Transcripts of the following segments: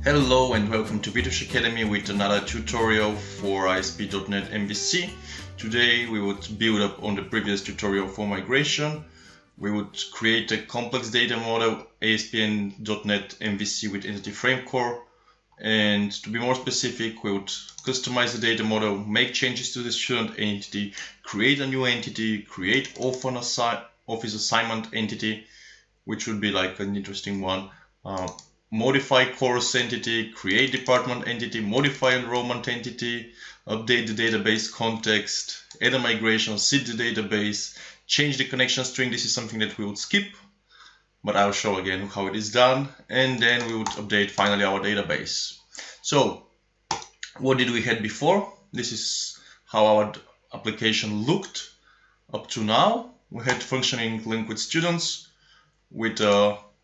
Hello and welcome to Vitosh Academy with another tutorial for ASP.NET MVC. Today we would build up on the previous tutorial for migration. We would create a complex data model ASP.NET MVC with Entity Frame Core, and to be more specific, we would customize the data model, make changes to the student entity, create a new entity, create Office assignment entity, which would be like an interesting one. Modify course entity, create department entity, modify enrollment entity, update the database context, add a migration, seed the database, change the connection string. This is something that we would skip, but I'll show again how it is done, and then we would update finally our database. So what did we had before? This is how our application looked up to now. We had functioning link with students, with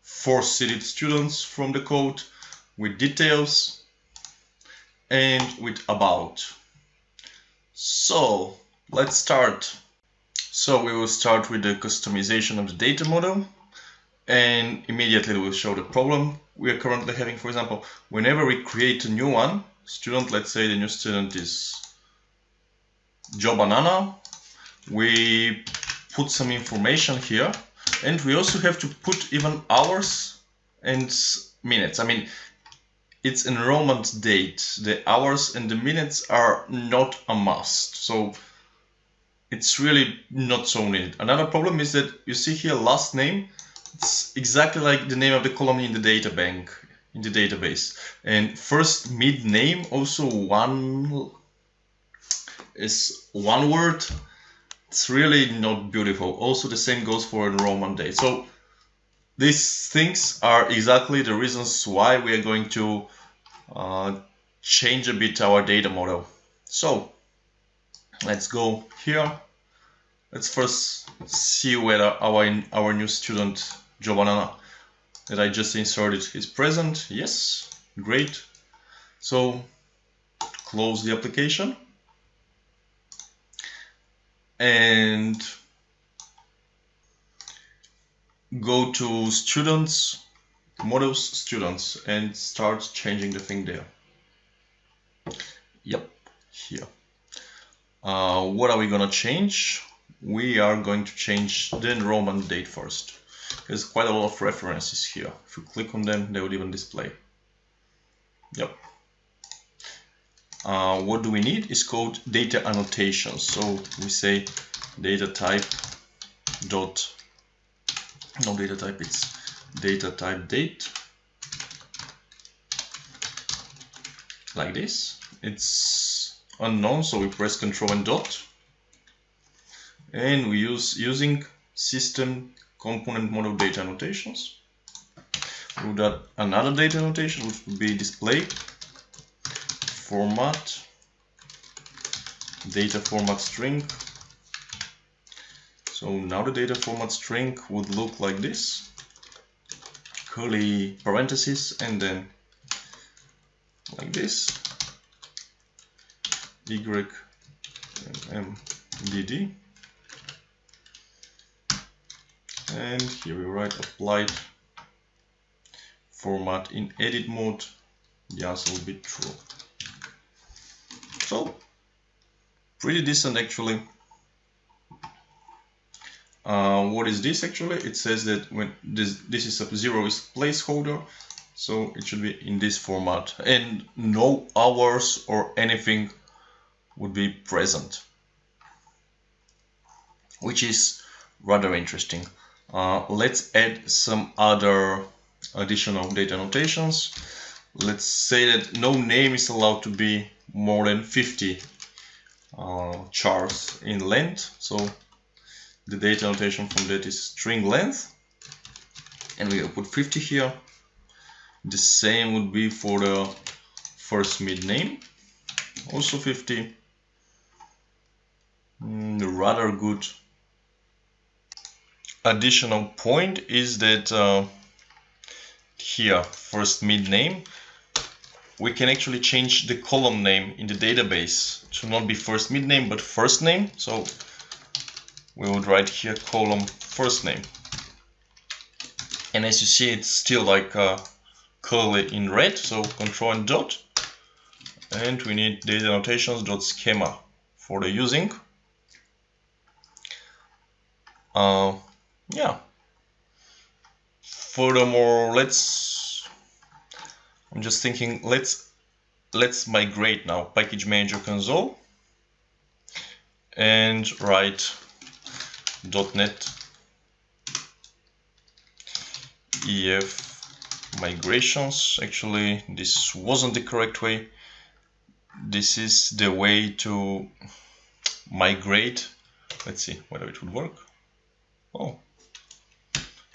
4 seeded students from the code, with details, and with about. So let's start. So we will start with the customization of the data model, and immediately we'll show the problem we are currently having. For example, whenever we create a new one, student, let's say the new student is Joe Banana, we put some information here. And we also have to put even hours and minutes. I mean, it's enrollment date. The hours and the minutes are not a must. So it's really not so needed. Another problem is that you see here last name. It's exactly like the name of the column in the data bank, in the database. And first mid name also is one word. It's really not beautiful. Also the same goes for enrollment date. So these things are exactly the reasons why we are going to change a bit our data model. So let's go here. Let's first see whether our new student Joe Banana that I just inserted is present. Yes, great. So close the application. And go to students, models, students, and start changing the thing there. Yep, here. What are we gonna change? We are going to change the enrollment date first. There's quite a lot of references here. If you click on them, they would even display. Yep. What do we need is called data annotation. So we say data type dot, no data type, it's data type date, like this. It's unknown, so we press Ctrl and dot, and we using system component model data annotations. We would add another data annotation, which would be display format, data format string. So now the data format string would look like this, curly parentheses, and then like this, y and mdd, and here we write applied format in edit mode. The answer will be true. So pretty decent actually. What is this actually? It says that when this is a 0 is placeholder, so it should be in this format, and no hours or anything would be present, which is rather interesting. Let's add some other additional data annotations. Let's say that no name is allowed to be more than 50 chars in length. So the data annotation from that is string length, and we will put 50 here. The same would be for the first mid name, also 50. Rather good. Additional point is that here, first mid name, we can actually change the column name in the database to not be first mid name but first name. So we would write here column first name, and as you see, it's still like clearly in red, so control and dot, and we need data annotations.schema for the using. Yeah. Furthermore, I'm just thinking, let's migrate now package manager console and write .NET EF migrations. Actually, this wasn't the correct way. This is the way to migrate. Let's see whether it would work. Oh,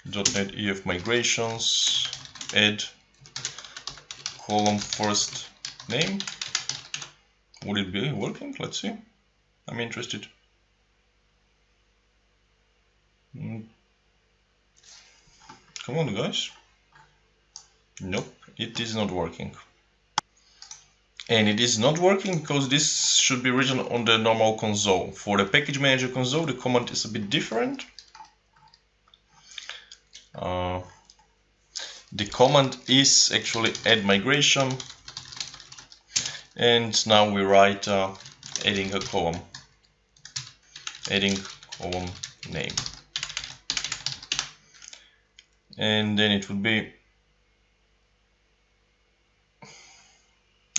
.NET EF migrations, add column first name. Would it be working? Let's see. I'm interested. Come on, guys. Nope, it is not working. And it is not working because this should be written on the normal console. For the package manager console, the command is a bit different. The command is actually add migration, and now we write adding a column, adding column name, and then it would be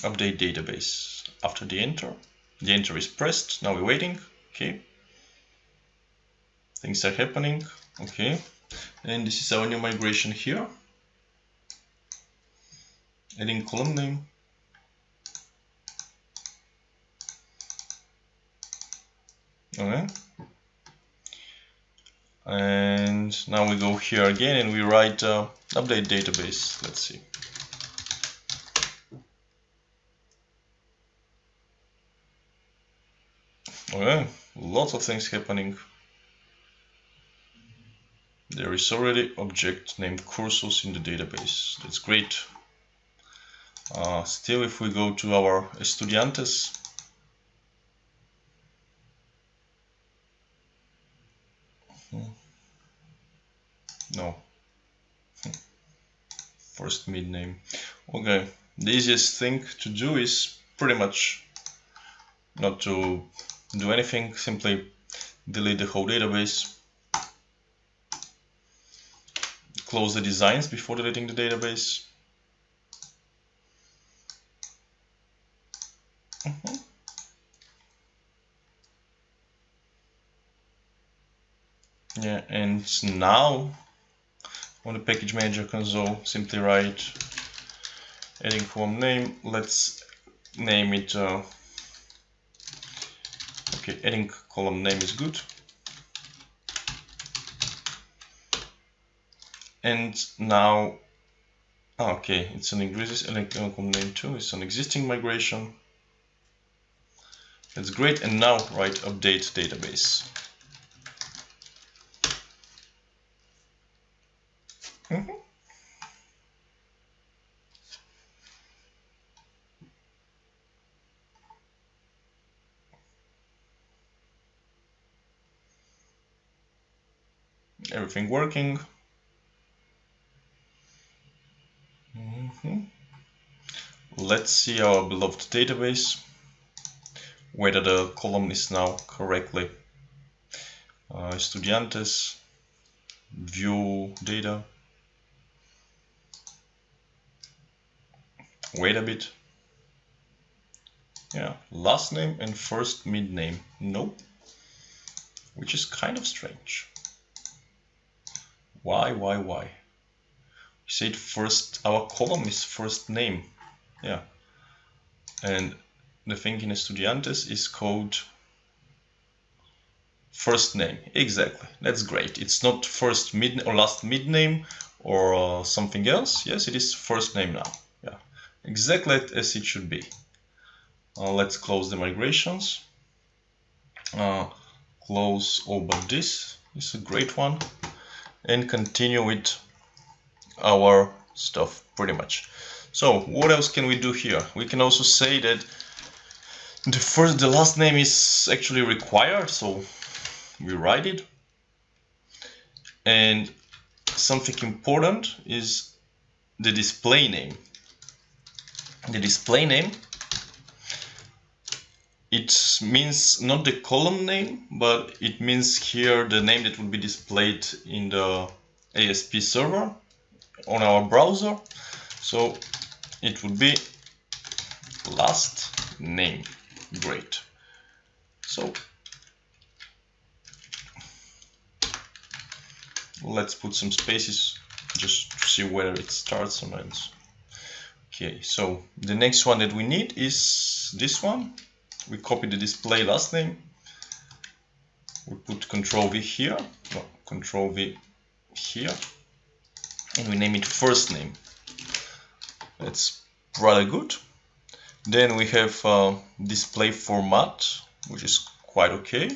update database. After the enter is pressed. Now we're waiting. Okay, things are happening. Okay, and this is our new migration here. Adding column name. Okay. And now we go here again and we write update database. Let's see. Okay, lots of things happening. There is already object named cursos in the database. That's great. Still, if we go to our estudiantes, no, first mid name. Okay, the easiest thing to do is pretty much not to do anything, simply delete the whole database, close the designs before deleting the database. Yeah, and now on the package manager console, simply write adding column name. Let's name it. Okay, adding column name is good. And now, okay, it's an existing column name too. It's an existing migration. That's great. And now write update database. Everything working. Let's see our beloved database, whether the column is now correctly. Estudiantes, view data. Wait a bit. Yeah, last name and first mid name. Nope. Which is kind of strange. Why? We said first, our column is first name. Yeah. And the thing in Estudiantes is called first name. Exactly. That's great. It's not first mid or last mid name or something else. Yes, it is first name now. Yeah. Exactly as it should be. Let's close the migrations. Close all but this. It's a great one. And continue with our stuff pretty much. So what else can we do here? We can also say that the last name is actually required, so we write it. And something important is the display name. The display name, it means not the column name, but it means here the name that will be displayed in the ASP server on our browser. So it would be last name. Great. So let's put some spaces just to see where it starts and ends. Okay, so the next one that we need is this one. We copy the display last name. We put Ctrl V here, no, Ctrl V here, and we name it first name. That's rather good. Then we have display format, which is quite okay.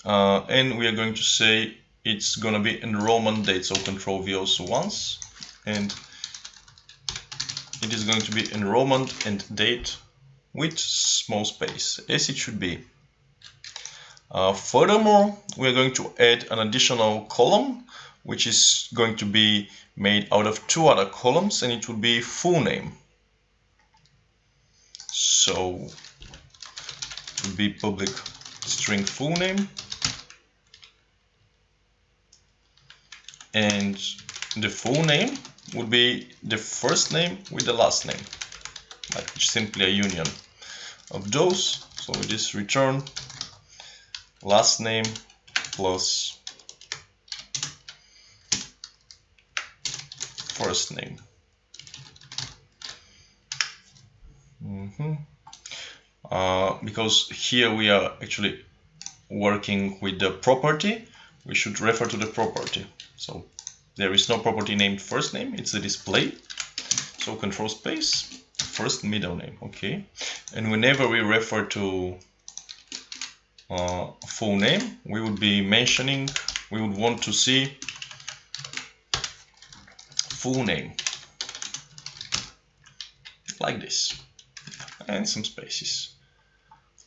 And we are going to say it's going to be enrollment date, so Ctrl V also once, and it is going to be enrollment and date with small space, as it should be. Furthermore, we are going to add an additional column, which is going to be made out of two other columns, and it will be full name. So it will be public string full name, and the full name would be the first name with the last name, like simply a union of those. So it is return last name plus first name. Because here we are actually working with the property, we should refer to the property. So there is no property named first name, it's the display. So Control space, first middle name, okay. And whenever we refer to full name, we would be mentioning, we would want to see full name, like this, and some spaces,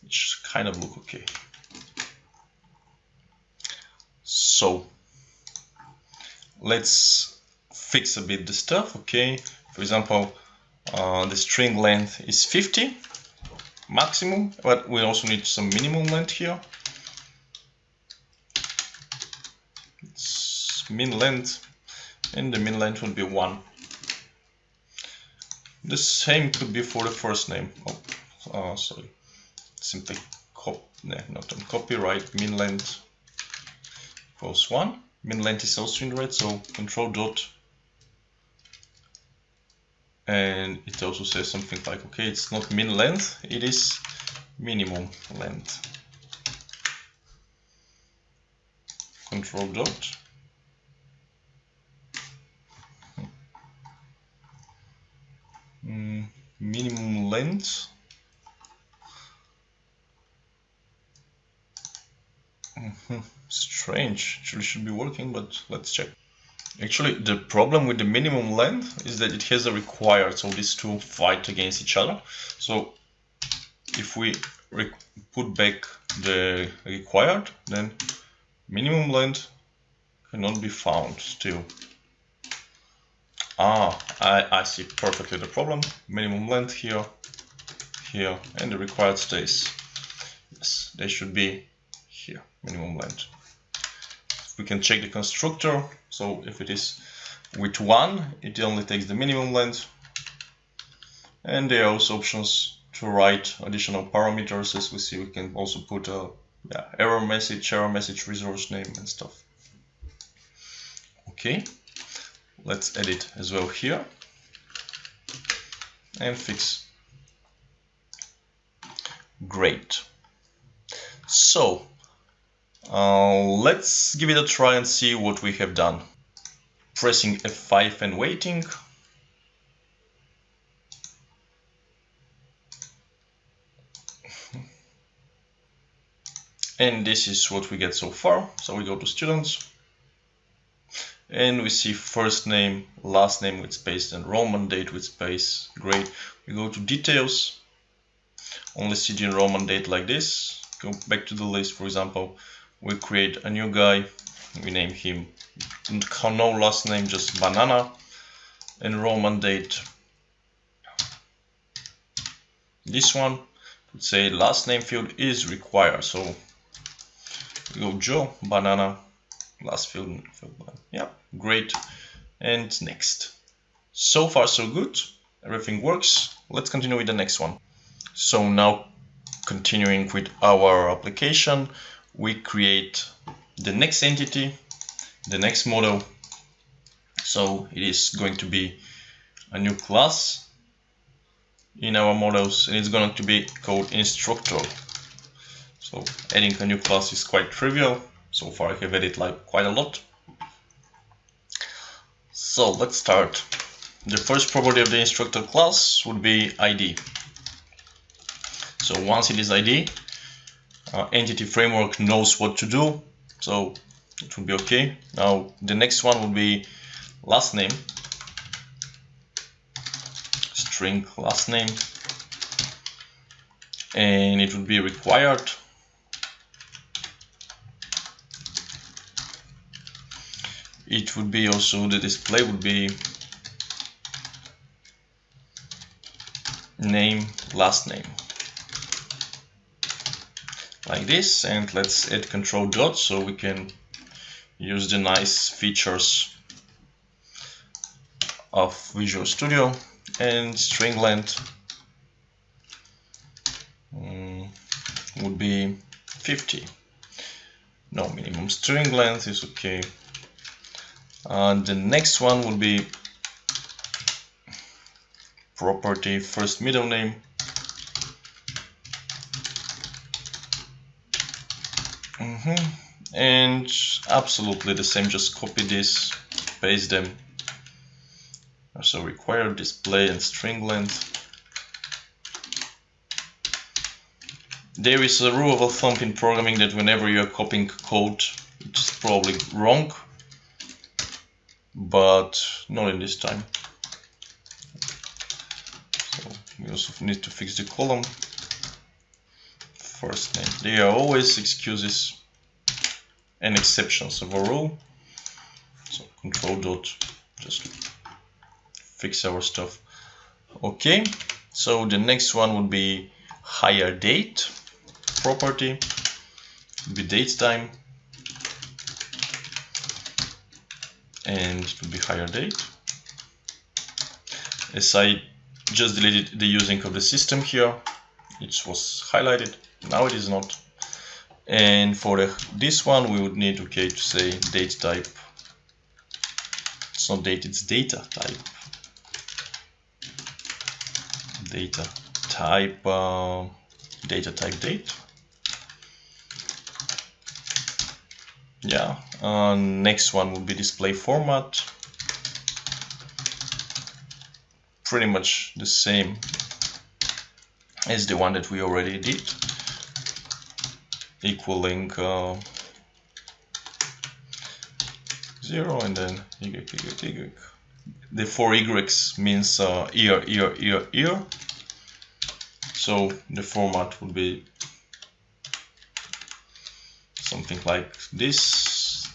which kind of look okay. So let's fix a bit the stuff, okay. For example, the string length is 50 maximum, but we also need some minimum length here. It's min length, and the min length will be 1. The same could be for the first name. Sorry, simply not on copyright, min length equals 1. Min length is also in red, so control dot, and it also says something like, okay, it's not min length, it is minimum length. Control dot, minimum length, strange, actually should be working, but let's check. Actually, the problem with the minimum length is that it has a required, so these two fight against each other. So if we put back the required, then minimum length cannot be found still. I see perfectly the problem. Minimum length here, here, and the required stays. Yes, they should be here, minimum length. We can check the constructor. So if it is with 1, it only takes the minimum length. And there are also options to write additional parameters. As we see, we can also put a error message, resource name and stuff. Okay, let's edit as well here and fix. Great. So let's give it a try and see what we have done. Pressing F5 and waiting. And this is what we get so far. So we go to students and we see first name, last name with space, enrollment date with space. Great. We go to details, only see the enrollment date like this. Go back to the list, for example. We create a new guy, we name him no last name, just banana. Enrollment date, this one would say last name field is required, so we go Joe, banana, last field, yeah, great, and next. So far so good, everything works. Let's continue with the next one. So now, continuing with our application, we create the next entity, the next model. So it is going to be a new class in our models, and it's going to be called Instructor. So adding a new class is quite trivial. So far I have added like quite a lot. So let's start. The first property of the Instructor class would be ID. So once it is ID, entity framework knows what to do, so it will be okay. Now the next one will be last name, string last name, and it would be required. It would be also, the display would be name last name, like this. And let's add control dot so we can use the nice features of Visual Studio. And string length would be 50. No, minimum string length is okay. And the next one will be property first middle name. And absolutely the same, just copy this, paste them. So required display and string length. There is a rule of thumb in programming that whenever you are copying code, it's probably wrong, but not in this time. So we also need to fix the column. First name. There are always excuses and exceptions of a rule. So control dot, just fix our stuff. Okay, so the next one would be hire date property, would be date time, and it would be hire date. As I just deleted the using of the system here, it was highlighted, now it is not. And for this one we would need, okay, to say date type. It's not date, it's data type. Data type date. Yeah, next one would be display format. Pretty much the same as the one that we already did, equaling 0 and then y. The 4 y's means year. So the format would be something like this,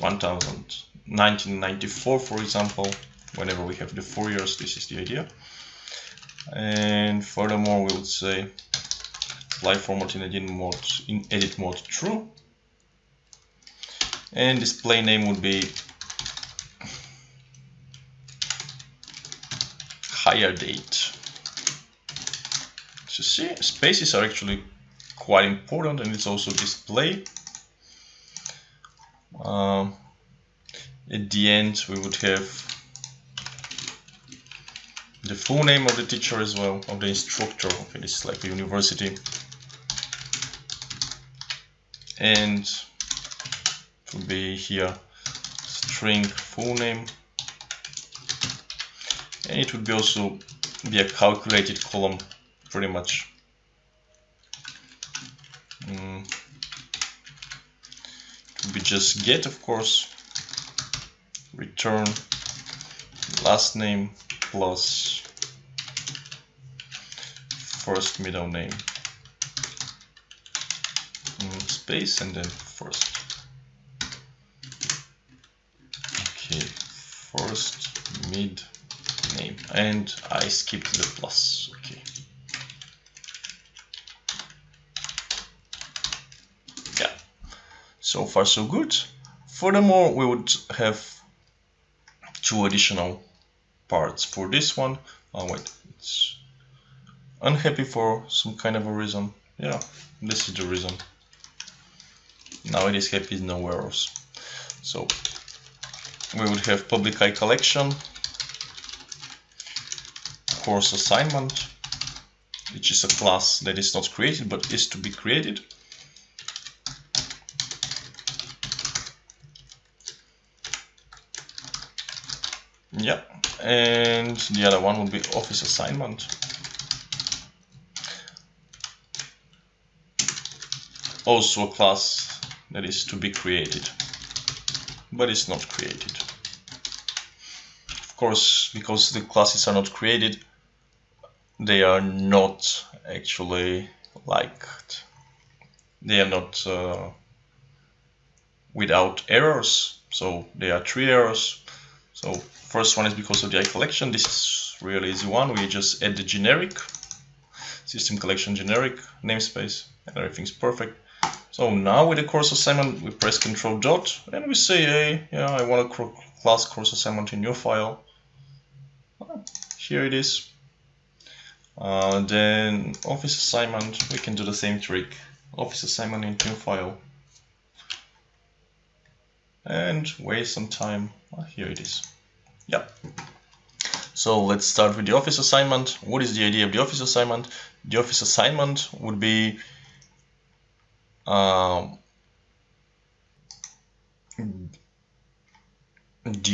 1994, for example. Whenever we have the 4 years, this is the idea. And furthermore, we would say fly format in edit mode true. And display name would be hire date. So see, spaces are actually quite important, and it's also display. At the end we would have the full name of the teacher as well, of the instructor. Okay, this is like a university. And it would be here string full name. And it would be also be a calculated column, pretty much. It would be just get, of course, return last name plus first middle name, space, and then first. okay, first, mid, name, and I skipped the plus. Okay. Yeah. So far so good. Furthermore, we would have 2 additional parts for this one. Oh wait, it's unhappy for some kind of a reason. Yeah, this is the reason. Now it is happy, no errors. So we would have public key collection, course assignment, which is a class that is not created but is to be created. Yeah, and the other one will be office assignment. Also a class that is to be created, but it's not created. Of course, because the classes are not created, they are not actually liked. They are not without errors. So there are 3 errors. So first one is because of the collection. This is really easy one. We just add the generic system collection generic namespace, and everything's perfect. So now with the course assignment, we press Ctrl dot and we say, hey, yeah, I want a class course assignment in your file. Here it is. Then office assignment, we can do the same trick. Office assignment in new file. And waste some time. Here it is. Yeah. So let's start with the office assignment. What is the idea of the office assignment? The office assignment would be the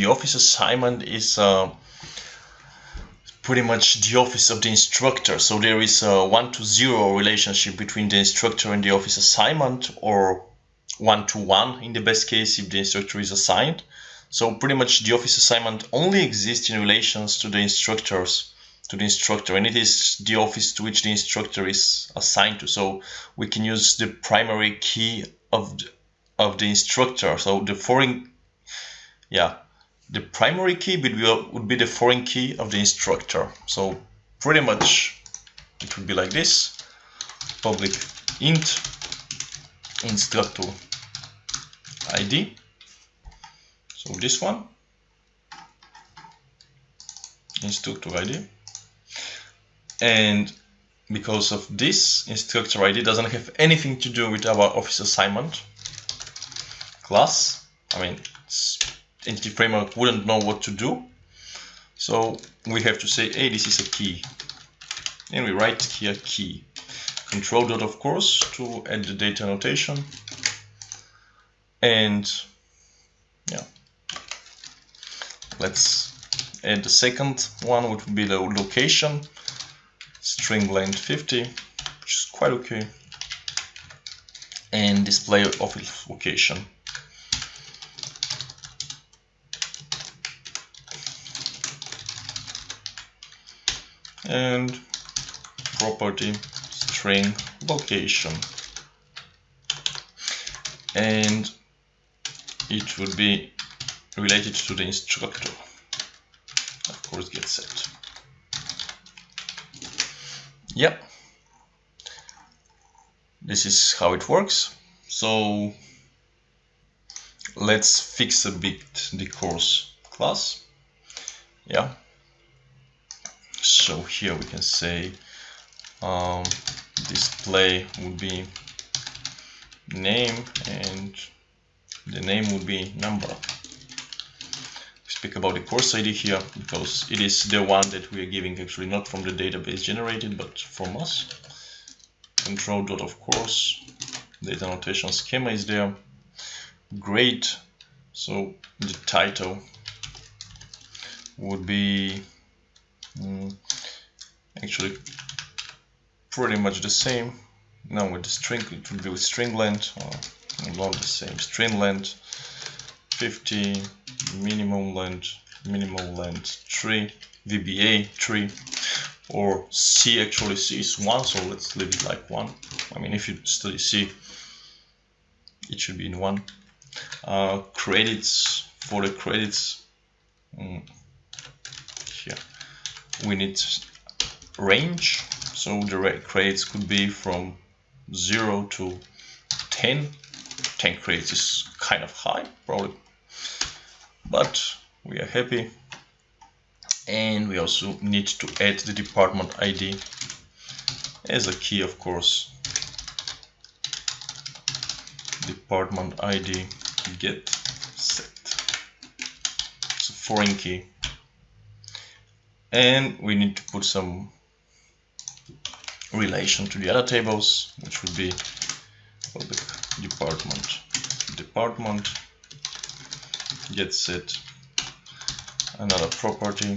office assignment is pretty much the office of the instructor. So there is a 1-to-0 relationship between the instructor and the office assignment, or 1-to-1 in the best case if the instructor is assigned. So pretty much the office assignment only exists in relations to the instructor, and it is the office to which the instructor is assigned to. So we can use the primary key of the instructor. So the primary key would be the foreign key of the instructor. So pretty much it would be like this: public int instructor ID. So this one, instructor ID. And because of this, instructor ID doesn't have anything to do with our office assignment class. I mean, Entity Framework wouldn't know what to do. So we have to say, hey, this is a key. And we write here key. Control dot, of course, to add the data annotation. And yeah, let's add the second one, which would be the location. String length 50, which is quite okay. And display office location. And property string location, and it would be related to the instructor, of course, get set. Yep, this is how it works. So let's fix a bit the course class. Yeah. So here we can say display would be name, and the name would be number. We speak about the course ID here because it is the one that we are giving, actually not from the database generated, but from us. Control dot, of course, data annotation schema is there. Great. So the title would be actually pretty much the same. Now with the string, it would be with string length, not the same. String length 50, minimum length 3, VBA 3, or C. Actually C is 1, so let's leave it like 1. I mean, if you study C, it should be in 1. Credits, for the credits Here we need range, so the credits could be from 0 to 10. 10 credits is kind of high, probably, but we are happy. And we also need to add the department ID as a key, of course. Department ID get set. It's a foreign key. And we need to put some relation to the other tables, which would be public department get set, another property,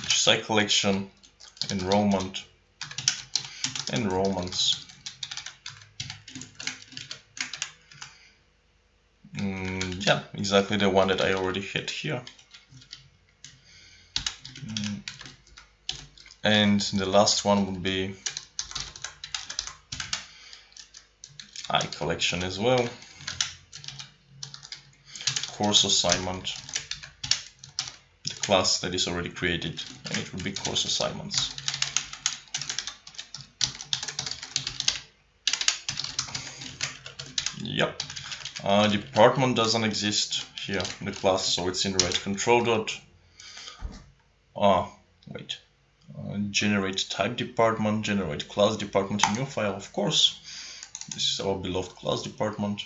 site collection, enrollments, yeah, exactly the one that I already had here. And the last one would be I collection as well, course assignment, the class that is already created, and it would be course assignments. Yep, department doesn't exist here in the class, so it's in the right control dot. Generate type department, generate class department in new file, of course. This is our beloved class department.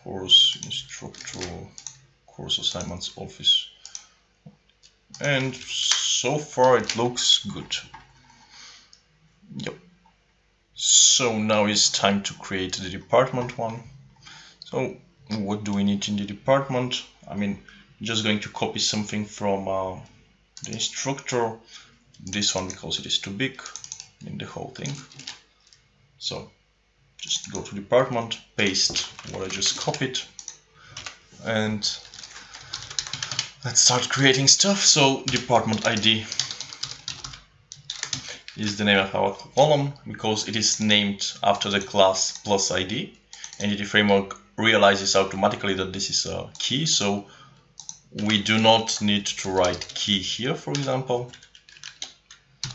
Course instructor, course assignments, office. And so far it looks good. Yep. So now it's time to create the department one. So what do we need in the department? I mean, just going to copy something from the instructor, this one because it is too big in the whole thing. So just go to department, paste what I just copied, and let's start creating stuff. So department ID is the name of our column because it is named after the class plus ID, and the framework realizes automatically that this is a key, so we do not need to write key here, for example.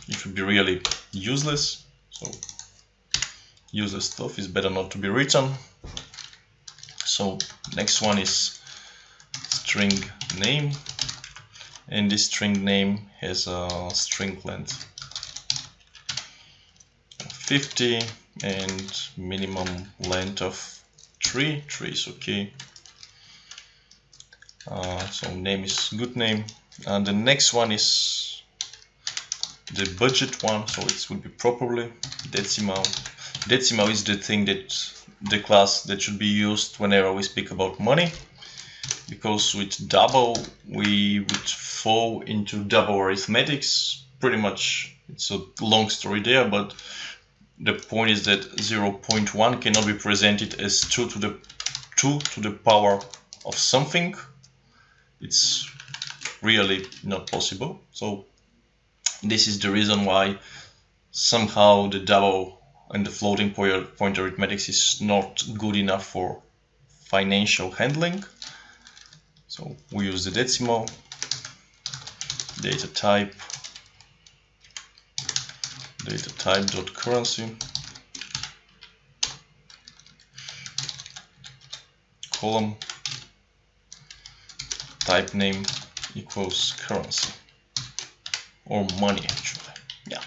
It would be really useless, so useless stuff is better not to be written. So next one is string name, and this string name has a string length 50 and minimum length of 3 is okay. So name is good name, and the next one is the budget one, so it will be properly decimal. Decimal is the thing that the class that should be used whenever we speak about money, because with double we would fall into double arithmetics. Pretty much it's a long story there, but the point is that 0.1 cannot be presented as 2 to the power of something. It's really not possible. So this is the reason why somehow the double and the floating point arithmetics is not good enough for financial handling. So we use the decimal, data type dot currency, column, type name equals currency or money actually, yeah.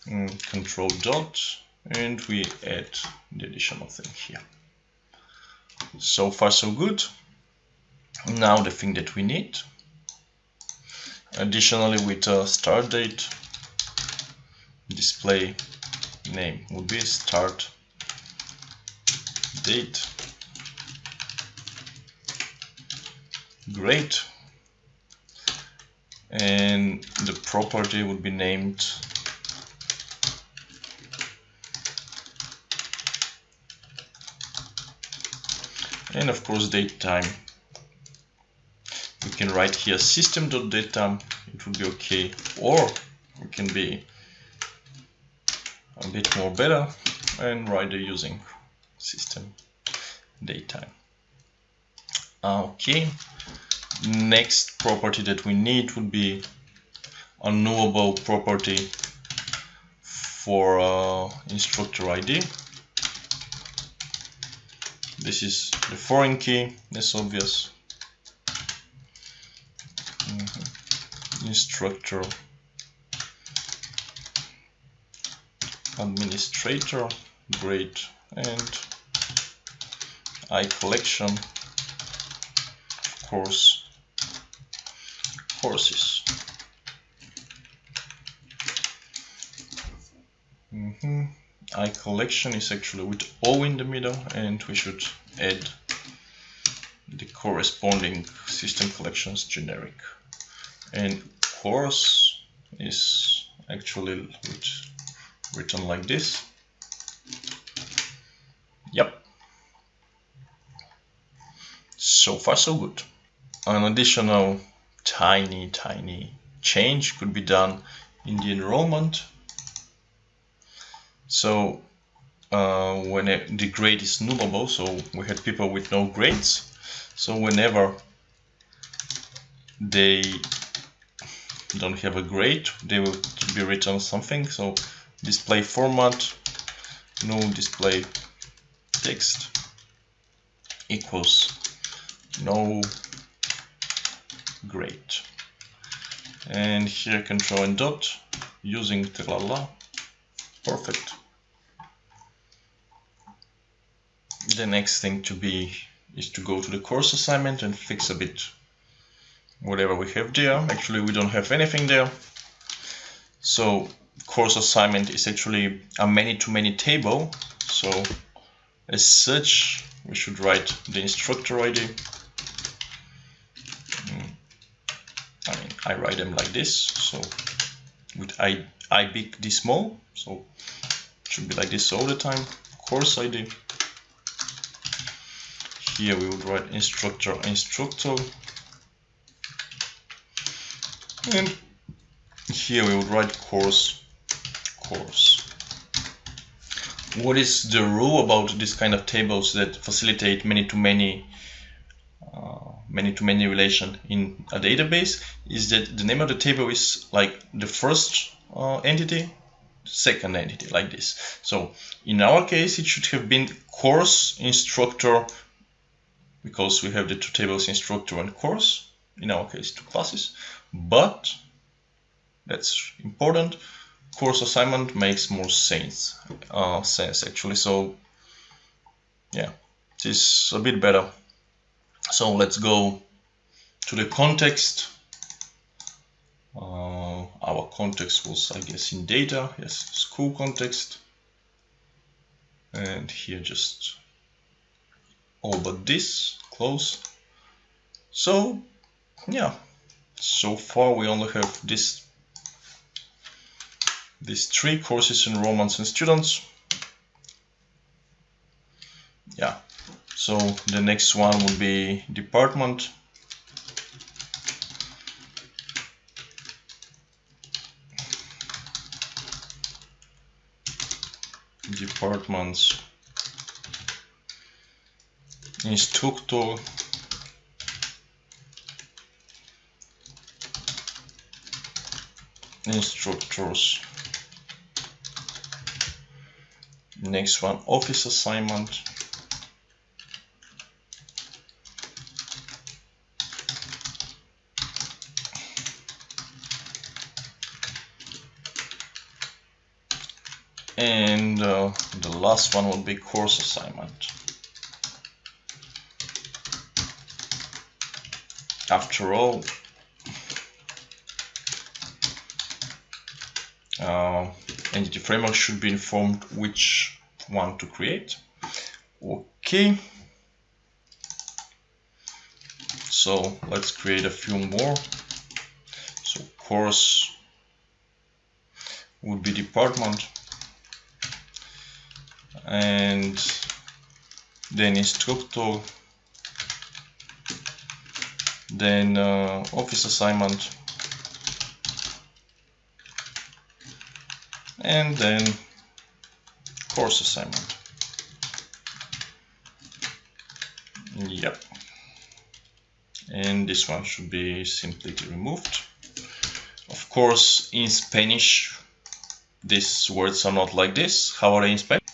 And control dot, and we add the additional thing here. So far so good. Now the thing that we need, additionally with a start date, display name would be start date. Great. And the property would be named and of course date time. We can write here system.datetime, it would be okay, or we can be a bit more better and write the using system daytime. Okay, next property that we need would be a knowable property for instructor ID. This is the foreign key, that's obvious. Instructor administrator, grade, and collection, of course, courses. Collection is actually with O in the middle, and we should add the corresponding system collections generic. And course is actually written like this. Yep. So far so good. An additional tiny change could be done in the enrollment. So when the grade is nullable, so we had people with no grades, so whenever they don't have a grade, they will be written something. So display format, no display text equals no grade. And here control and dot using tralala. Perfect. The next thing is to go to the course assignment and fix a bit whatever we have there. Actually, we don't have anything there. So course assignment is actually a many-to-many table. So as such, we should write the instructor ID. I write them like this. So with I big, D small. So it should be like this all the time. Course ID. Here we would write instructor. And here we would write course. What is the rule about this kind of tables that facilitate many-to-many relation in a database is that the name of the table is like the first entity, second entity, like this. So in our case, it should have been course instructor, because we have the two tables, instructor and course, in our case 2 classes, but that's important. Course assignment makes more sense actually. So yeah, it is a bit better. So let's go to the context. Our context was, I guess, in data. Yes, school context. And here just all but this, close. So yeah, so far we only have these 3 courses, enrollments and students. Yeah, so the next one would be department. Departments, instructor, instructors. Next one, office assignment. And the last one would be course assignment. After all, entity framework should be informed which one to create. Okay. So let's create a few more. So course would be department, and then instructor, then office assignment, and then course assignment. this one should be simply removed. Of course, in Spanish, these words are not like this. How are they in Spanish?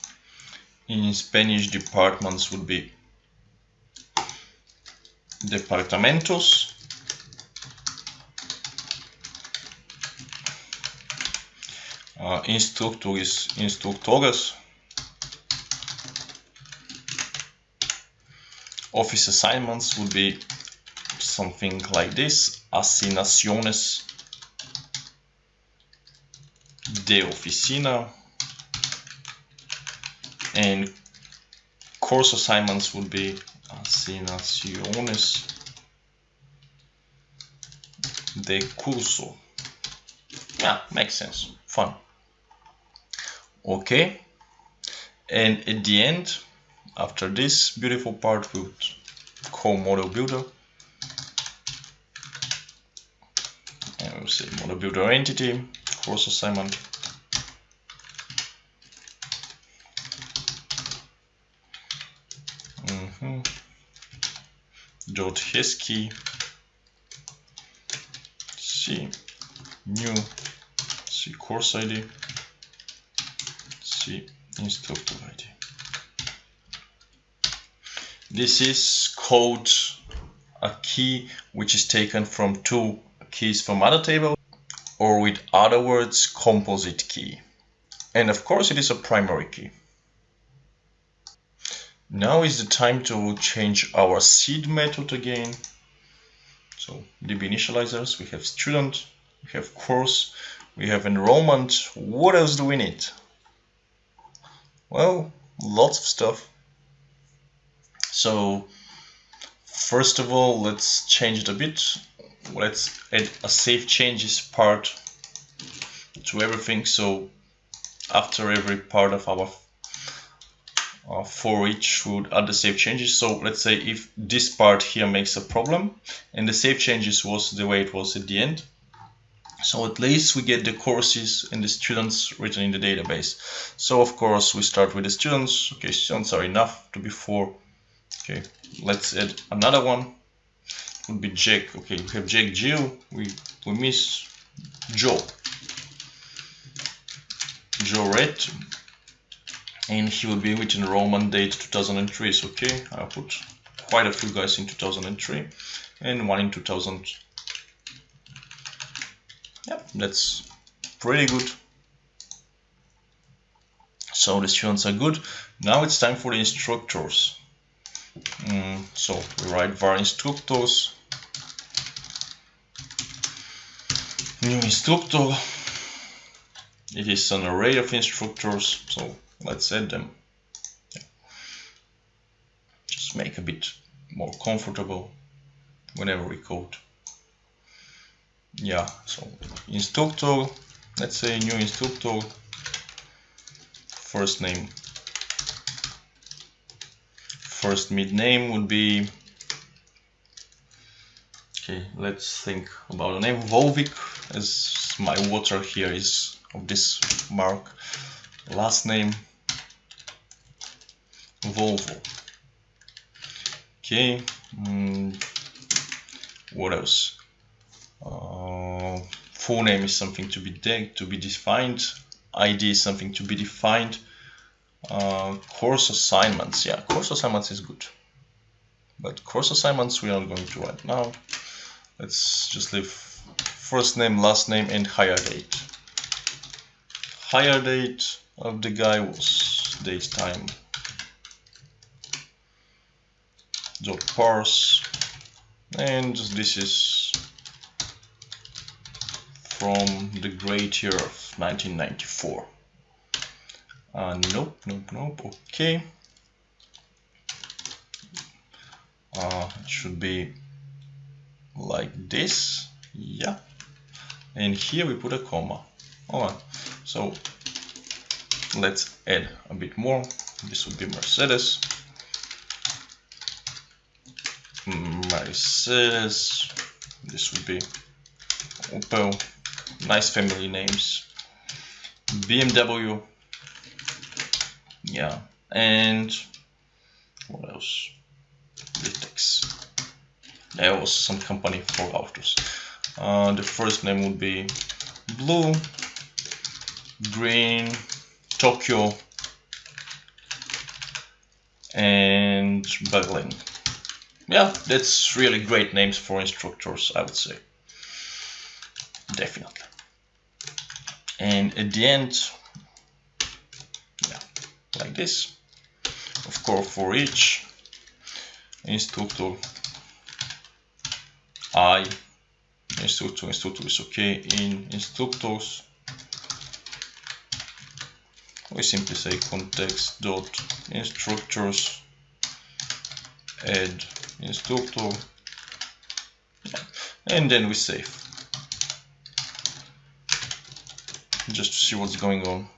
In Spanish, departments would be departamentos. Instructor is instructores. Office assignments would be something like this: asignaciones de oficina. And course assignments would be asignaciones de curso. Yeah, makes sense. Fun. Okay. And at the end, after this beautiful part, we would call model builder. And we'll say model builder entity, course assignment. Dot heskey c new c course ID c instructor ID. This is called a key which is taken from two keys from other table, or with other words, composite key. And of course it is a primary key. Now is the time to change our seed method again. So DB initializers, we have student, we have course, we have enrollment. What else do we need? Well, lots of stuff. So first of all, let's change it a bit. Let's add a save changes part to everything. So after every part of our for each would add the save changes. So let's say if this part here makes a problem and the save changes was the way it was at the end, so at least we get the courses and the students written in the database. So of course we start with the students. Okay, students are enough to be 4. Okay, let's add another one. It would be Jack. Okay, we have Jack Jill. We miss Joe. Joe Red. And he will be with enrollment date 2003. So okay, I'll put quite a few guys in 2003 and one in 2000. Yeah, that's pretty good. So the students are good. Now it's time for the instructors. So we write var instructors, new instructor. It is an array of instructors, so let's add them. Yeah. Just make a bit more comfortable whenever we code. Yeah, so instructor, let's say new instructor, first name, first mid name would be, okay, let's think about the name, Volvic, as my water here is of this mark. Last name, Volvo. Okay, what else? Full name is something to be defined. ID is something to be defined. Course assignments, yeah, course assignments is good, but course assignments we are going to write now. Let's just leave first name, last name, and hire date. Hire date of the guy was date time dot parse, and this is from the great year of 1994. Nope, okay. It should be like this, yeah. And here we put a comma. Alright, so let's add a bit more. This would be Mercedes. Mercedes. This would be Opel. Nice family names. BMW. Yeah, and what else? Vitex. There was some company for autos. The first name would be blue, green, Tokyo, and Berlin. Yeah, that's really great names for instructors, I would say. Definitely. And at the end, yeah, like this. Of course, for each instructor, instructor is okay. In instructors, we simply say context.instructors add instructor, yeah. And then we save, just to see what's going on.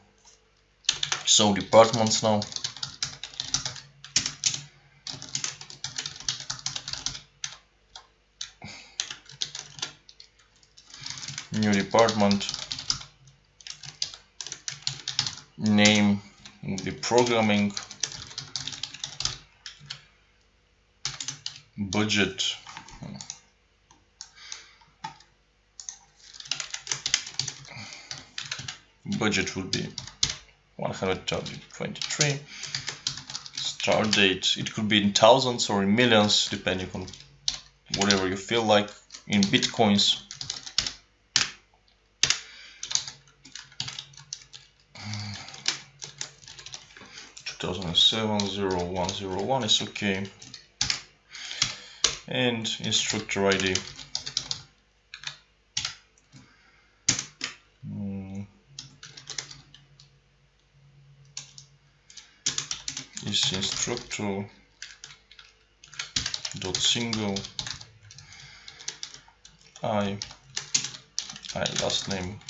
So departments now. New department, name will be programming, budget, will be 123. Start date, it could be in thousands or in millions, depending on whatever you feel like, in bitcoins. (2007) 0101 is okay. And instructor ID. Is instructor dot single I last name.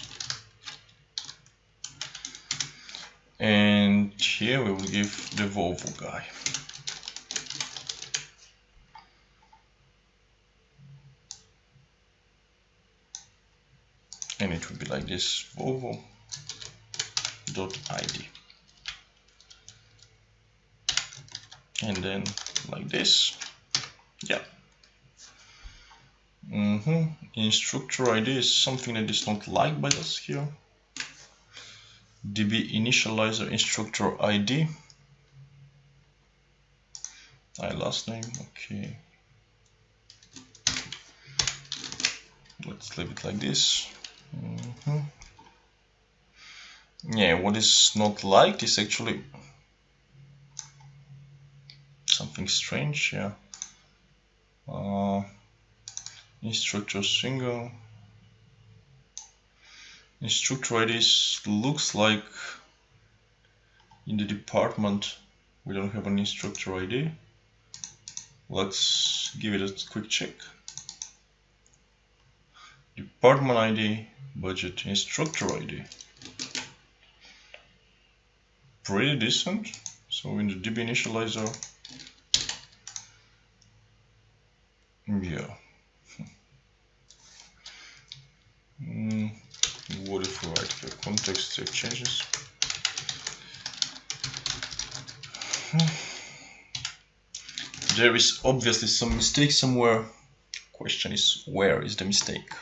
And here we will give the Volvo guy. And it will be like this, Volvo.id. And then like this. Yeah. Instructor ID is something that is not liked by us here. DB initializer instructor ID. Last name, okay. Let's leave it like this. Yeah, what is not liked is actually something strange, yeah. Instructor single. Instructor IDs looks like in the department we don't have an instructor ID. Let's give it a quick check. Department ID, budget, instructor ID. Pretty decent. So in the DB initializer, yeah. What if we write here context save changes? There is obviously some mistake somewhere. Question is, where is the mistake?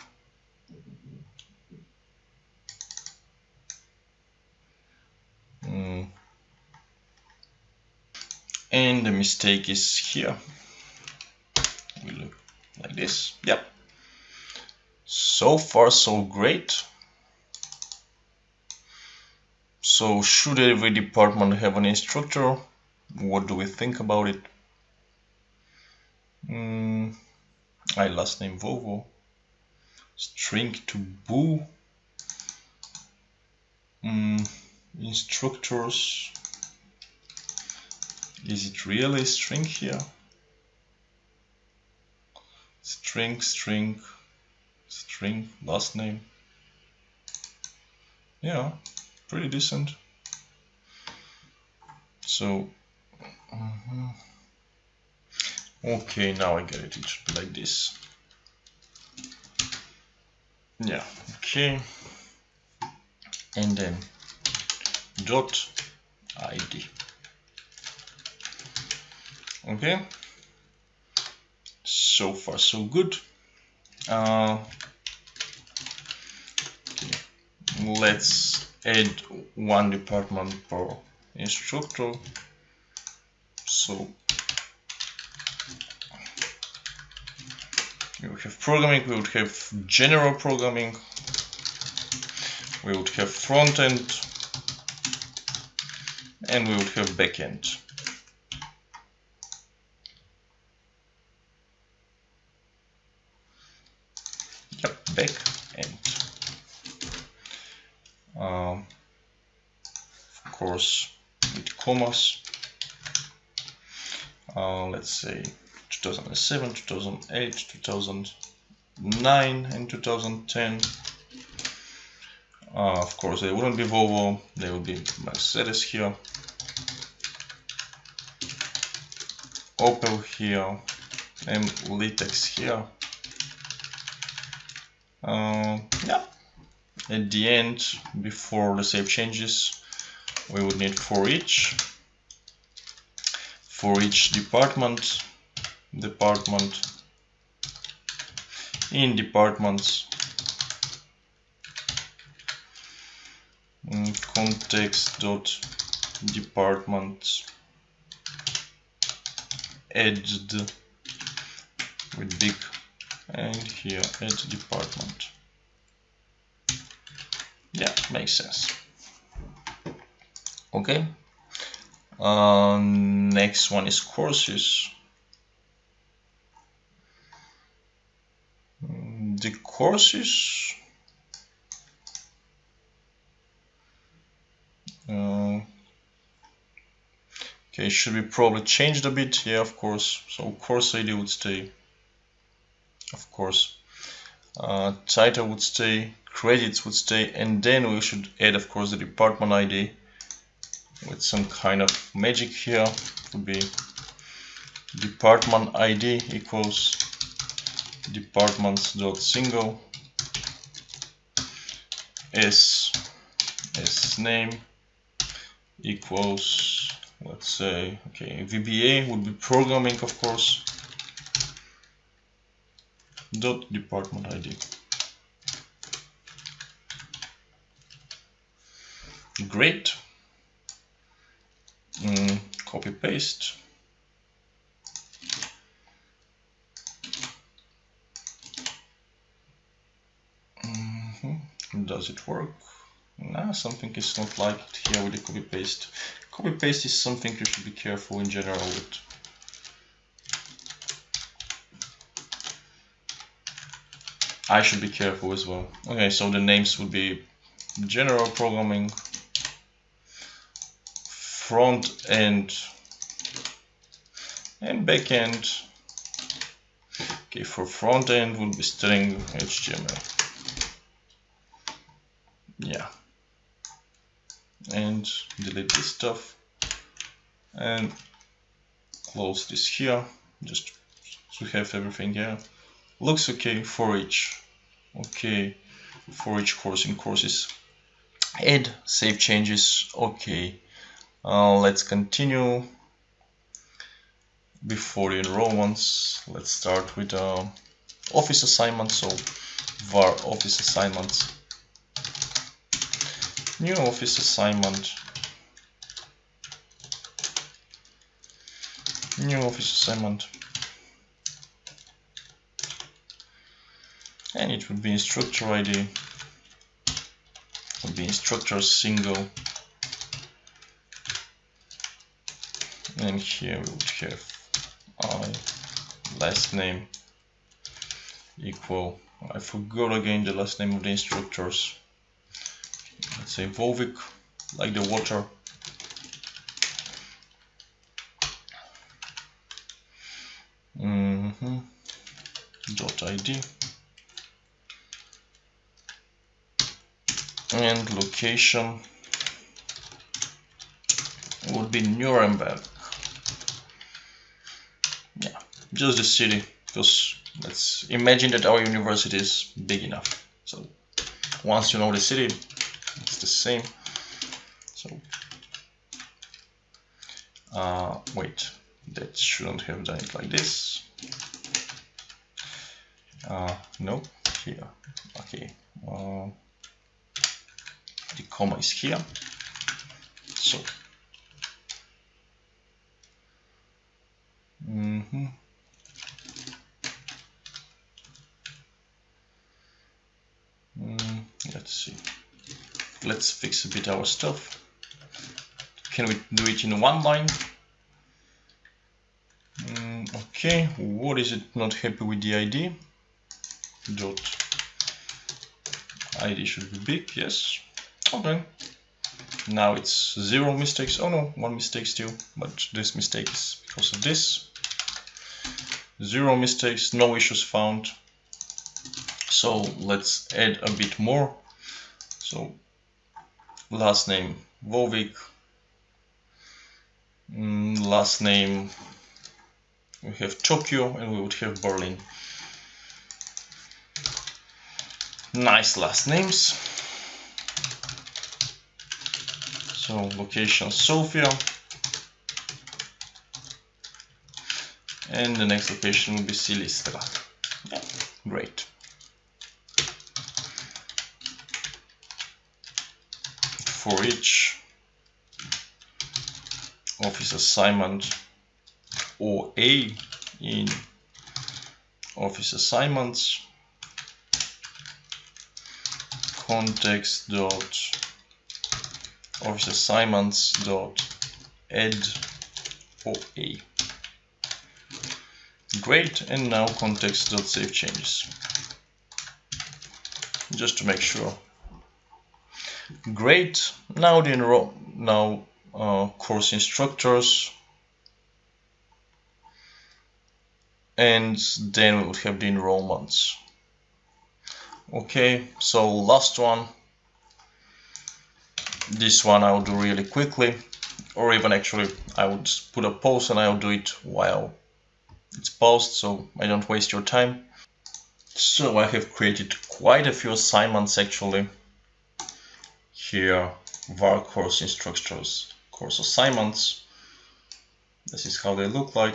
And the mistake is here. We look like this. Yep. So far so great. So should every department have an instructor? What do we think about it? Last name Volvo. String to boo. Instructors. Is it really string here? String, last name. Yeah, pretty decent. So, okay, now I get it. It should be like this. Yeah, okay. And then .id. Okay. So far so good. Okay. Let's add one department per instructor. So we would have programming, we would have general programming, we would have front end, and we would have back end. Yep, back end. Of course, with commas. Let's say 2007, 2008, 2009, and 2010. Of course, they wouldn't be Volvo, they would be Mercedes here, Opel here, and Litex here. Yeah. At the end, before the save changes, we would need for each department, in departments, context.department added with big, and here add department. Yeah, makes sense. Okay. Next one is courses. The courses. Okay, should be probably changed a bit. Yeah, of course. So course ID would stay. Of course. Title would stay. Credits would stay, and then we should add, of course, the department ID with some kind of magic here. It would be department ID equals departments.single s name equals, let's say, okay, VBA would be programming, of course, dot department ID. Great. Copy paste. Does it work? Nah, something is not like it here with the copy paste. Copy paste is something you should be careful in general with. I should be careful as well. Okay, so the names would be general programming, front end, and back end. Okay, for front end would be string HTML. Yeah. And delete this stuff and close this here, just to have everything here. Looks okay for each. Okay, for each course in courses. Add, save changes. Okay. Let's continue. Before the enrollments, let's start with office assignment. So var office assignments, new office assignment, new office assignment, and it would be instructor ID, would be instructor single, and here we would have last name equal, I forgot again the last name of the instructors, let's say Volvic, like the water. Dot ID, and location would be Nuremberg. Yeah, just the city, because let's imagine that our university is big enough. So once you know the city, it's the same. So wait, that shouldn't have done it like this. No, here. Okay. The comma is here. So. Let's see. Let's fix a bit our stuff. Can we do it in one line? Okay. What is it not happy with the ID? Dot ID should be big. Yes. Okay. Now it's 0 mistakes. Oh no, 1 mistake still, but this mistake is because of this. 0 mistakes, no issues found. So let's add a bit more. So last name Vovik, last name we have Tokyo, and we would have Berlin. Nice last names. So location Sofia, and the next location will be Silistra. Yeah, great. For each office assignment OA in office assignments, context dot office assignments dot add OA. Great, and now context dot save changes, just to make sure. Great. Now the course instructors, and then we would have the enrollments. Okay, so last one. This one I will do really quickly, or even actually I would put a pause and I'll do it while it's paused, so I don't waste your time. So I have created quite a few assignments actually. Here, var course instructors, course assignments. This is how they look like.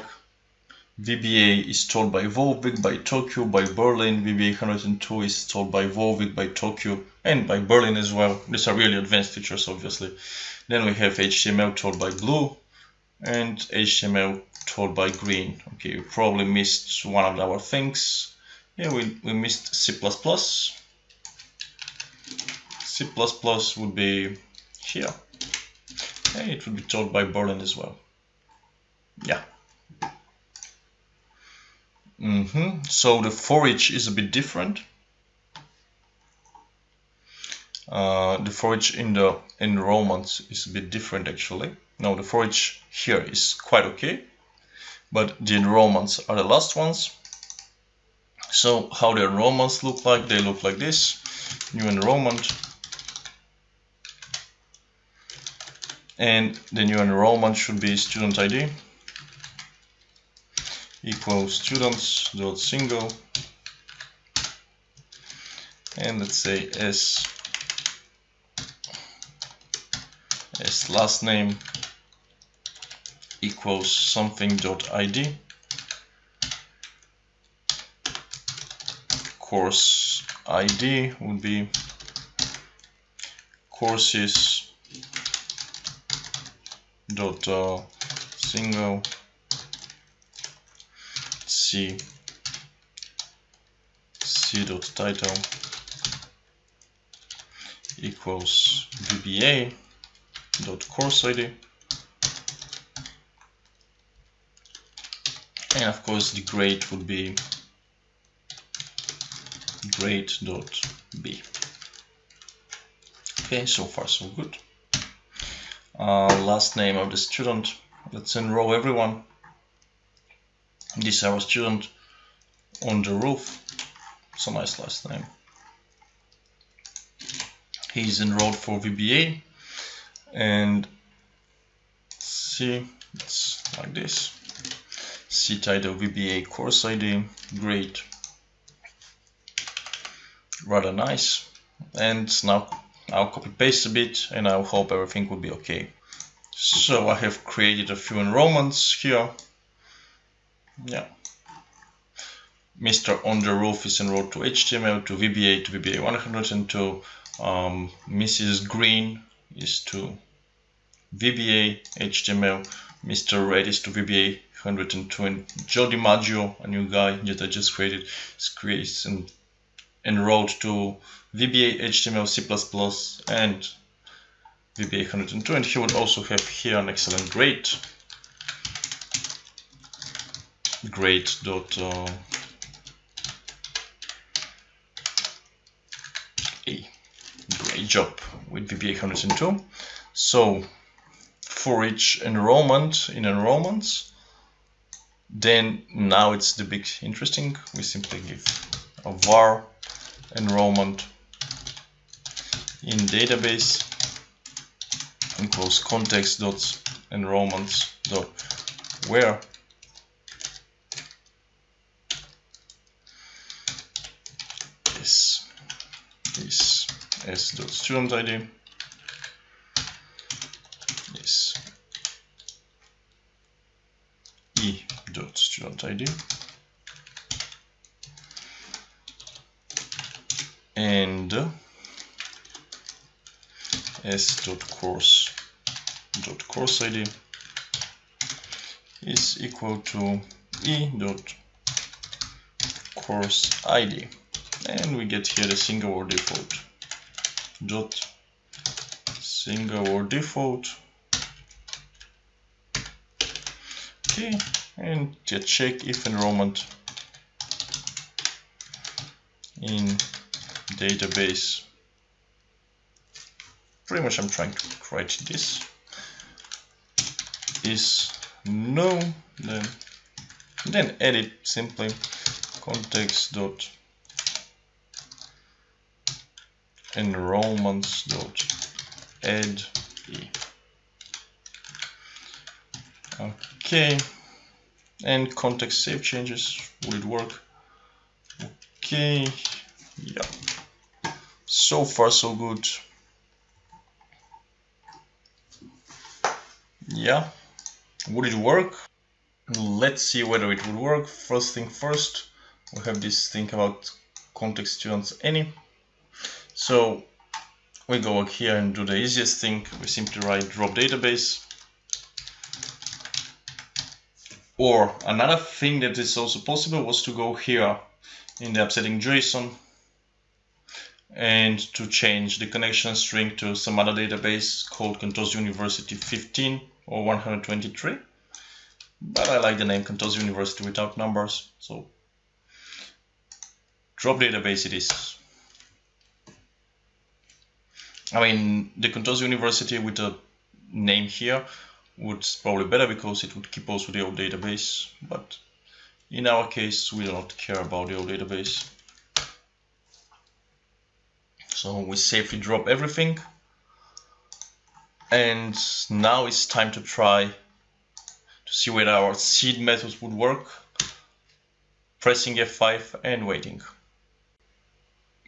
VBA is told by Vovik, by Tokyo, by Berlin. VBA 102 is told by Vovik, by Tokyo, and by Berlin as well. These are really advanced features, obviously. Then we have HTML told by blue, and HTML told by green. Okay, we probably missed one of our things. Yeah, we missed C++. C++ would be here. And it would be told by Berlin as well. Yeah. So the for each is a bit different. The for each in the enrollment is a bit different actually. Now the for each here is quite okay, but the enrollments are the last ones. So how the enrollments look like? They look like this. New enrollment. And the new enrollment should be student ID equals students.single, and let's say s last name equals something.id, course ID would be courses dot single c dot title equals VBA dot course ID, and of course the grade would be grade dot b. Okay, so far so good. Last name of the student, let's enroll everyone. This is our student on the roof. It's a nice last name. He's enrolled for VBA, and C, it's like this. C title VBA course ID, great, rather nice. And now I'll copy paste a bit, and I hope everything will be okay. So I have created a few enrollments here. Yeah. Mr. On the Roof is enrolled to HTML, to VBA 102. Mrs. Green is to VBA HTML. Mr. Red is to VBA 120. Joe DiMaggio, a new guy that I just created, is enrolled to VBA HTML, C++, and VBA 120. He would also have here an excellent grade. Great job with VBA 102. So for each enrollment in enrollments, then now it's the big interesting. We simply give a var enrollment in database equals context dot enrollments dot where is s.student ID is e.student ID and s.course ID is equal to e.course ID, and we get here the single or default dot single or default. Okay, and to check if enrollment in database, pretty much I'm trying to write this, is no, then edit simply context dot enrollments dot add e. Okay, and context save changes, will it work? Okay, yeah, so far so good. Yeah, would it work? Let's see whether it would work. First thing first, we have this thing about context students any. So we go here and do the easiest thing. We simply write drop database. Or another thing that is also possible was to go here in the upsetting JSON and to change the connection string to some other database called Contos University 15 or 123. But I like the name Contos University without numbers, so drop database it is. I mean, the Contos University with the name here would probably better because it would keep also the old database, but in our case we do not care about the old database. So we safely drop everything, and now it's time to try to see whether our seed methods would work. Pressing F5 and waiting.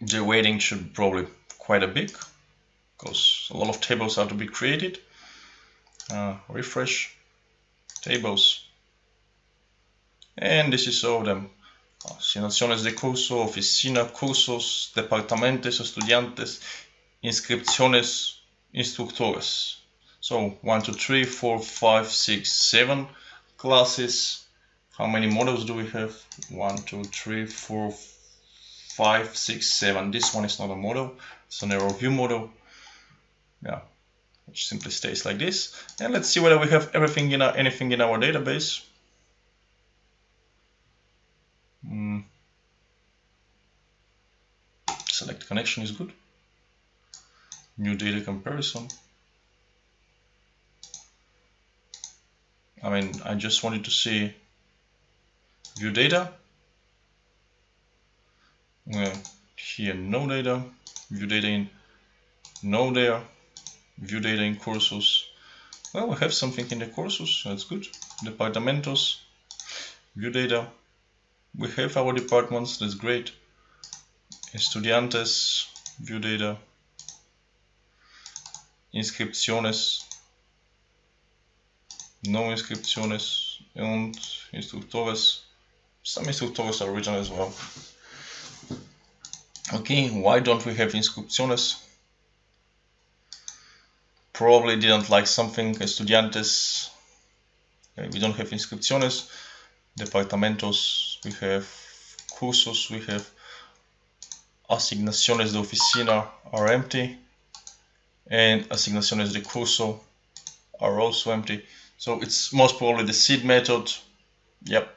The waiting should probably quite a bit because a lot of tables are to be created. Refresh tables, and this is all of them. Asignaciones de curso, oficina, cursos, departamentos, estudiantes, inscripciones, instructores. So 1, 2, 3, 4, 5, 6, 7 classes. How many models do we have? 1, 2, 3, 4, 5, 6, 7. This one is not a model, it's an error view model. Yeah, which simply stays like this. And let's see whether we have everything in anything in our database. Select connection is good. New data comparison. I mean, I just wanted to see view data. Well, here no data. View data in no there. View data in cursos. Well, we have something in the cursos, that's good. Departamentos, view data. We have our departments, that's great. Estudiantes, view data. Inscripciones, no inscripciones, and instructores. some instructors are original as well. Okay, why don't we have inscripciones? Probably didn't like something. Estudiantes. Okay, we don't have inscripciones. Departamentos, we have cursos, we have asignaciones de oficina are empty, and asignaciones de curso are also empty. So it's most probably the seed method. Yep,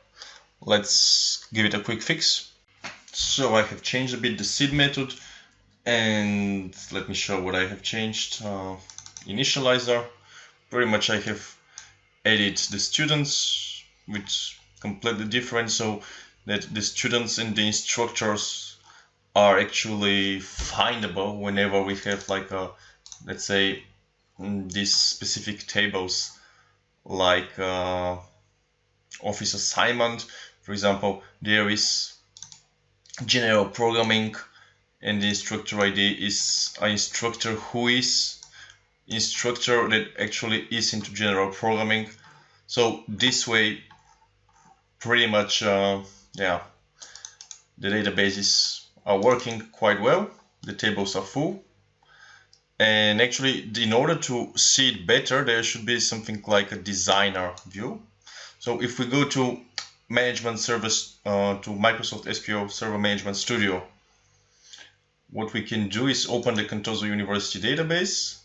let's give it a quick fix. So I have changed a bit the seed method, and let me show what I have changed. Initializer, pretty much I have added the students, which completely different, so that the students and the instructors are actually findable whenever we have like a, let's say, these specific tables like office assignment. For example, there is general programming and the instructor ID is an instructor who is instructor that actually is into general programming. So this way pretty much yeah, the databases are working quite well, the tables are full, and actually in order to see it better there should be something like a designer view. So if we go to management service, to Microsoft SQL Server Management Studio, what we can do is open the Contoso University database,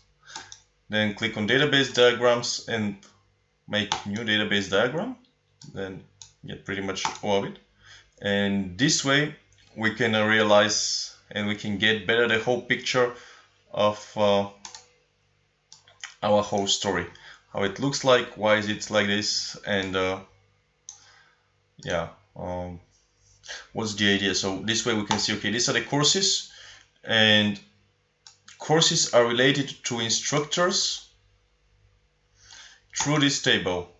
then click on database diagrams and make new database diagram, then get pretty much all of it, and this way we can realize and we can get better the whole picture of our whole story, how it looks like, why is it like this, and yeah, what's the idea. So this way we can see, okay, these are the courses, and courses are related to instructors through this table,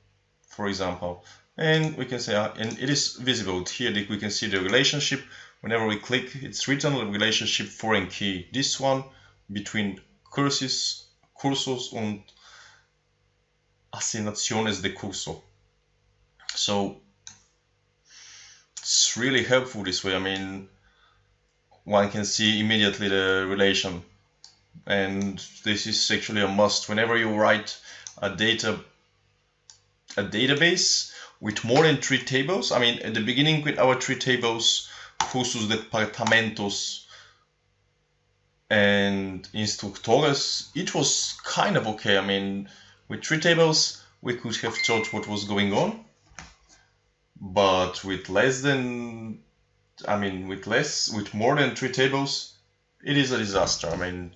for example, and we can say, and it is visible here, that we can see the relationship. Whenever we click, it's written the relationship foreign key, this one between cursos and asignaciones de curso. So it's really helpful this way. I mean, one can see immediately the relation, and this is actually a must whenever you write a database with more than 3 tables. I mean, at the beginning with our 3 tables, cursos, departamentos, and instructores, it was kind of okay. I mean, with 3 tables we could have thought what was going on, but with less than, I mean, with more than 3 tables, it is a disaster. I mean,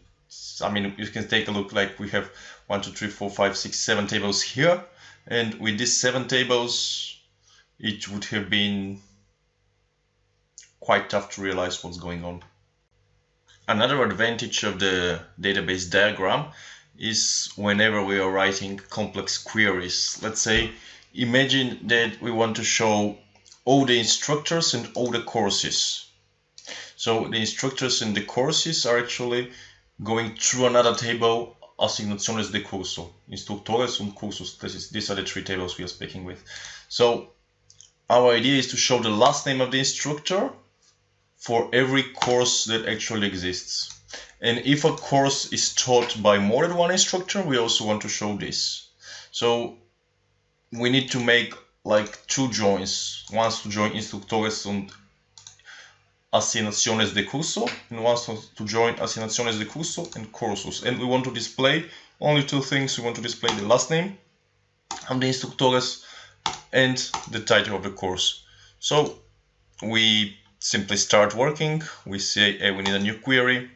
you can take a look, like we have 1, 2, 3, 4, 5, 6, 7 tables here, and with these 7 tables, it would have been quite tough to realize what's going on. Another advantage of the database diagram is whenever we are writing complex queries. Let's say, imagine that we want to show all the instructors and all the courses. So the instructors and the courses are actually going through another table, asignaciones de curso, instructores und cursos. These are the 3 tables we are speaking with. So our idea is to show the last name of the instructor for every course that actually exists. And if a course is taught by more than one instructor, we also want to show this. So we need to make like 2 joins, once to join instructores and asignaciones de curso, and once to join asignaciones de curso and cursos. And we want to display only 2 things. We want to display the last name of the instructores and the title of the course. So we simply start working. We say, hey, we need a new query.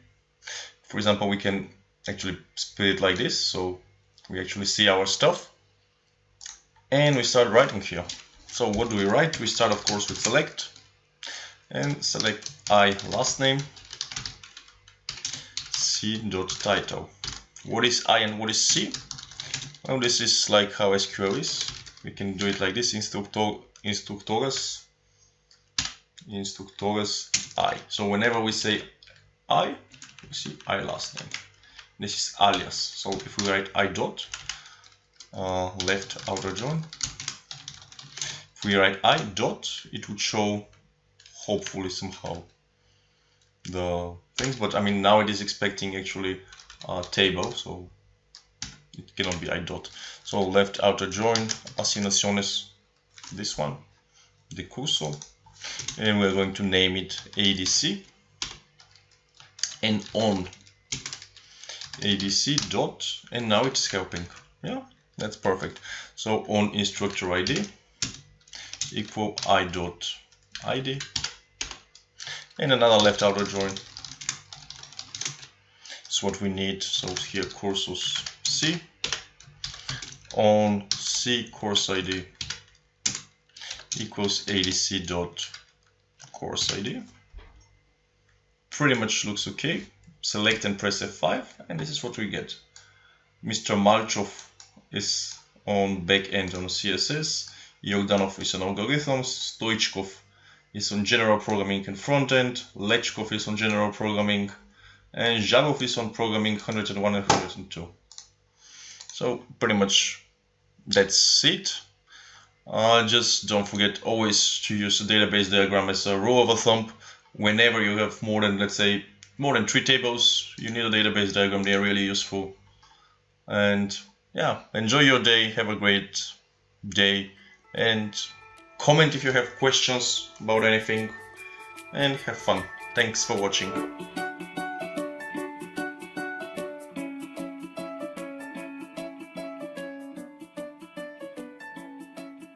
For example, we can actually split it like this, so we actually see our stuff, and we start writing here. So what do we write? We start, of course, with select, and select I last name, C.title. What is I and what is C? Well, this is like how SQL is. We can do it like this: instructores I. So whenever we say I, we see I last name. This is alias. So if we write I dot, left outer join. If we write I dot, it would show hopefully somehow the things, but I mean now it is expecting actually a table, so it cannot be I dot. So left outer join, asignaciones, this one, the curso, and we're going to name it ADC, and on ADC dot, and now it's helping. Yeah, that's perfect. So on instructor ID equal I dot ID, and another left outer join. It's what we need. So here cursus C on C course ID equals ADC dot course ID. Pretty much looks okay. Select and press F5, and this is what we get. Mr. Malchov is on backend on CSS, Yogdanov is on algorithms, Stoichkov is on general programming and frontend, Lechkov is on general programming, and Zharov is on programming 101 and 102. So pretty much that's it. Just don't forget always to use the database diagram as a rule of thumb. Whenever you have more than, let's say, more than 3 tables, you need a database diagram. They are really useful. And yeah, enjoy your day, have a great day, and comment if you have questions about anything, and have fun. Thanks for watching.